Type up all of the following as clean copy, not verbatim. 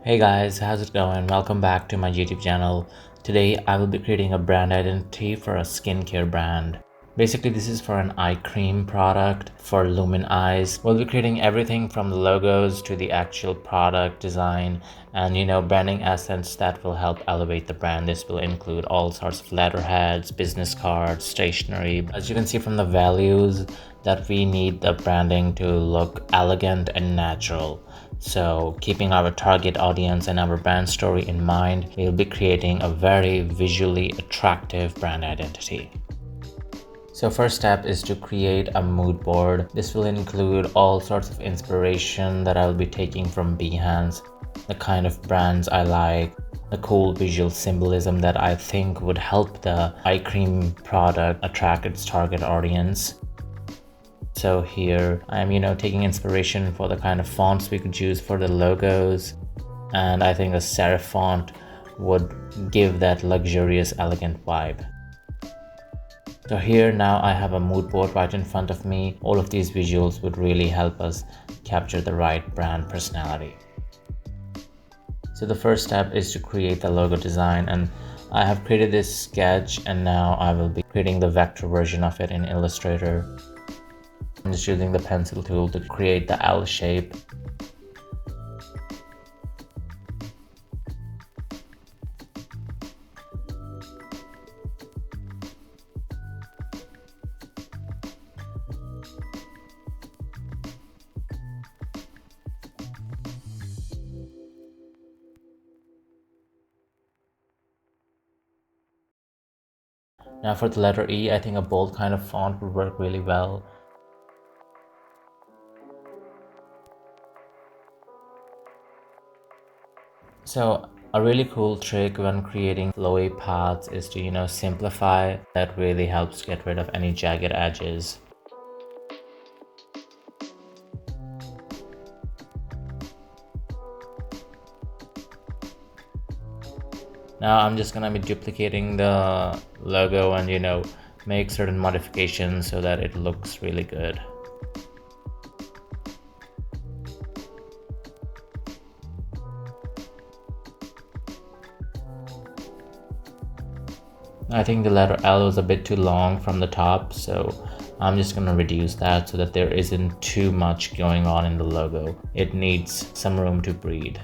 Hey guys, how's it going? Welcome back to my YouTube channel. Today I will be creating a brand identity for a skincare brand. Basically, this is for an eye cream product for Lumin Eyes. We'll be creating everything from the logos to the actual product design and branding assets that will help elevate the brand. This will include all sorts of letterheads, business cards, stationery. As you can see from the values that we need the branding to look elegant and natural. So keeping our target audience and our brand story in mind, we'll be creating a very visually attractive brand identity. So first step is to create a mood board. This will include all sorts of inspiration that I'll be taking from Behance, the kind of brands I like, the cool visual symbolism that I think would help the eye cream product attract its target audience. So here I'm taking inspiration for the kind of fonts we could use for the logos, and I think a serif font would give that luxurious, elegant vibe. So here now I have a mood board right in front of me. All of these visuals would really help us capture the right brand personality. So the first step is to create the logo design, and I have created this sketch and now I will be creating the vector version of it in Illustrator. I'm just using the pencil tool to create the L shape. Now for the letter E, I think a bold kind of font would work really well. So a really cool trick when creating flowy paths is to simplify. That really helps get rid of any jagged edges. Now I'm just gonna be duplicating the logo and make certain modifications so that it looks really good. I think the letter L was a bit too long from the top, so I'm just gonna reduce that so that there isn't too much going on in the logo. It needs some room to breathe.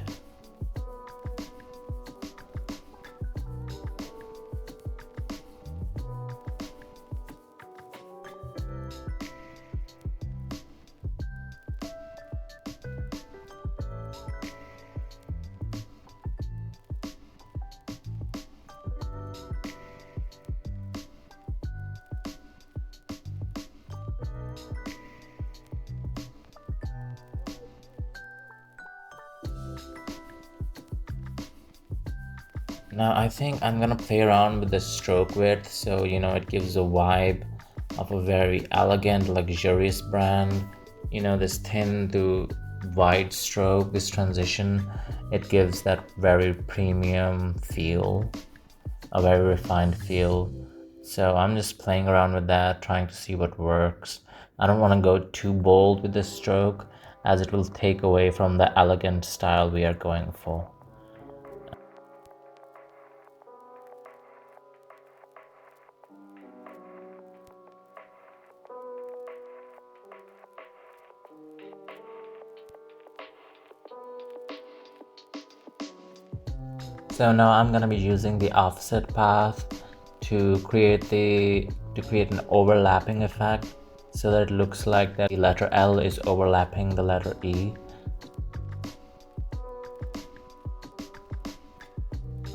Now I think I'm gonna play around with the stroke width so it gives a vibe of a very elegant, luxurious brand. This thin to wide stroke, this transition, it gives that very premium feel, a very refined feel. So I'm just playing around with that, trying to see what works. I don't want to go too bold with this stroke as it will take away from the elegant style we are going for. So now I'm gonna be using the offset path to create an overlapping effect so that it looks like that the letter L is overlapping the letter E.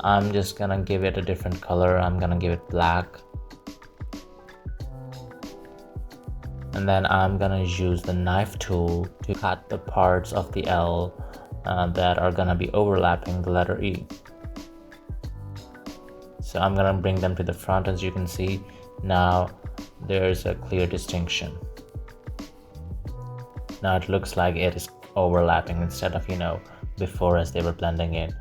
I'm just gonna give it a different color. I'm gonna give it black. And then I'm gonna use the knife tool to cut the parts of the L that are gonna be overlapping the letter E. So I'm gonna bring them to the front. As you can see, now there's a clear distinction. Now it looks like it is overlapping instead of before as they were blending in.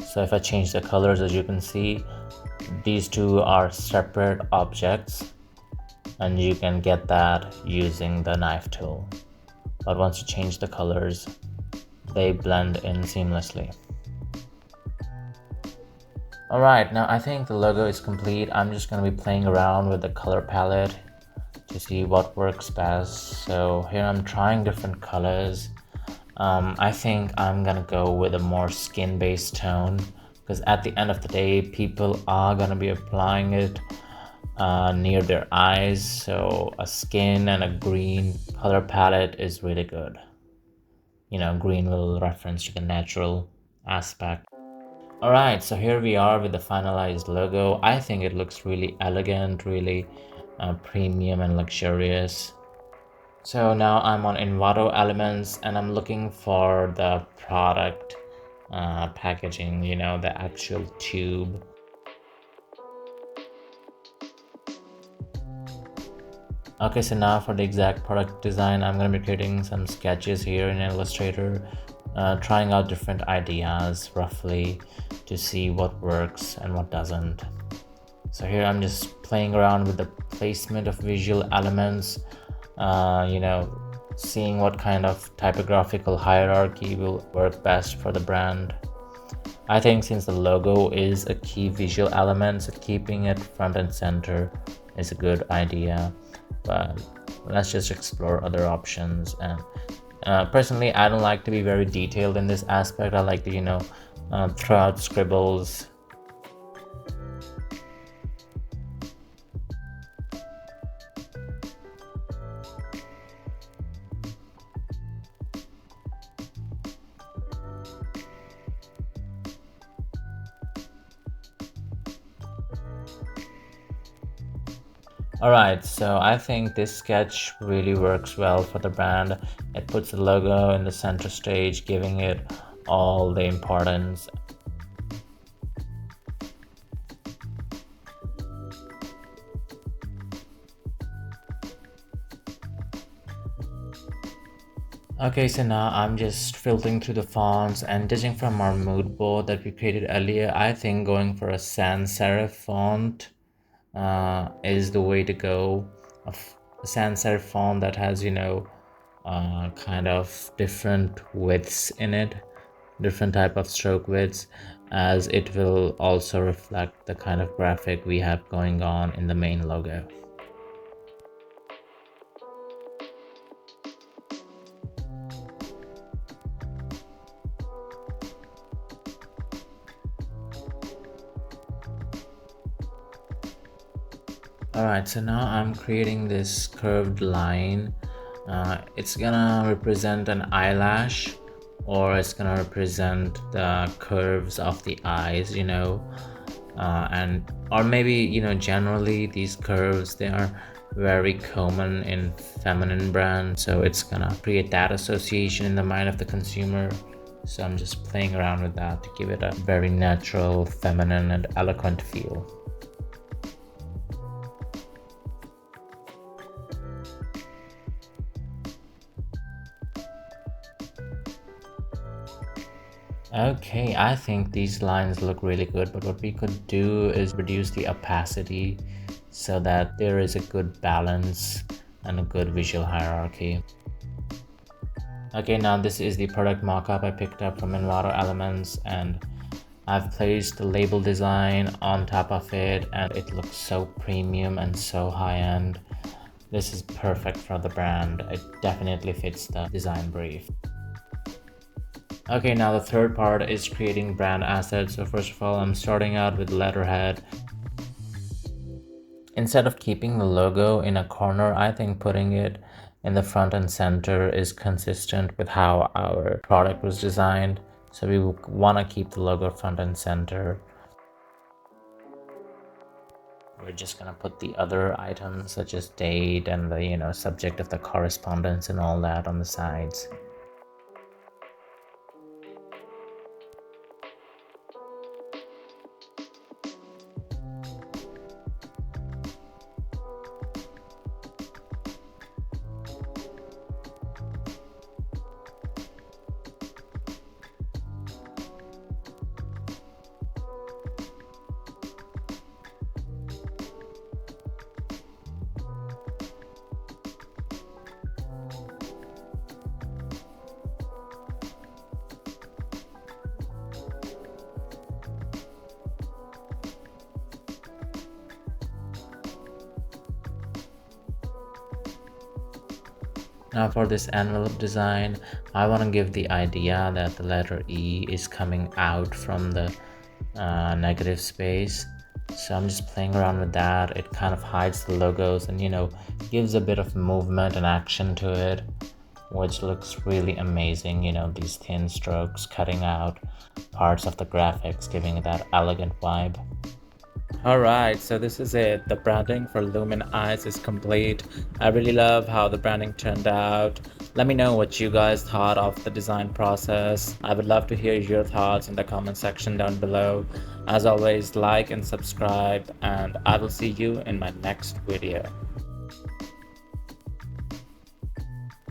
So if I change the colors, as you can see, these two are separate objects, and you can get that using the knife tool. But once you change the colors, they blend in seamlessly. Alright, now I think the logo is complete. I'm just going to be playing around with the color palette to see what works best. So here I'm trying different colors. I think I'm gonna go with a more skin-based tone, because at the end of the day, people are gonna be applying it near their eyes. So a skin and a green color palette is really good. You know, green will reference to the natural aspect. Alright, so here we are with the finalized logo. I think it looks really elegant, really premium and luxurious. So now I'm on Envato Elements and I'm looking for the product packaging, you know, the actual tube. Okay, so now for the exact product design, I'm going to be creating some sketches here in Illustrator, trying out different ideas roughly to see what works and what doesn't. So here I'm just playing around with the placement of visual elements, you know, seeing what kind of typographical hierarchy will work best for the brand. I think since the logo is a key visual element, so keeping it front and center is a good idea. But let's just explore other options. And personally, I don't like to be very detailed in this aspect. I like to, you know, throw out scribbles. Alright, so I think this sketch really works well for the brand. It puts the logo in the center stage, giving it all the importance. Okay, so now I'm just filtering through the fonts, and judging from our mood board that we created earlier, I think going for a sans serif font is the way to go. A sans serif font that has, you know, kind of different widths in it, different type of stroke widths, as it will also reflect the kind of graphic we have going on in the main logo. Alright, so now I'm creating this curved line. It's gonna represent an eyelash, or it's gonna represent the curves of the eyes, you know, and or maybe, you know, generally these curves, they are very common in feminine brands, so it's gonna create that association in the mind of the consumer. So I'm just playing around with that to give it a very natural, feminine and eloquent feel. Okay, I think these lines look really good, but what we could do is reduce the opacity so that there is a good balance and a good visual hierarchy. Okay, now this is the product mockup I picked up from Envato Elements, and I've placed the label design on top of it, and it looks so premium and so high-end. This is perfect for the brand. It definitely fits the design brief. Okay, now the third part is creating brand assets. So first of all, I'm starting out with letterhead. Instead of keeping the logo in a corner, I think putting it in the front and center is consistent with how our product was designed. So we want to keep the logo front and center. We're just gonna put the other items such as date and the, you know, subject of the correspondence and all that on the sides. Now for this envelope design, I want to give the idea that the letter E is coming out from the negative space. So I'm just playing around with that. It kind of hides the logos and gives a bit of movement and action to it, which looks really amazing. These thin strokes cutting out parts of the graphics, giving it that elegant vibe. Alright, so this is it. The branding for Lumin Eyes is complete. I really love how the branding turned out. Let me know what you guys thought of the design process. I would love to hear your thoughts in the comment section down below. As always, like and subscribe, and I will see you in my next video.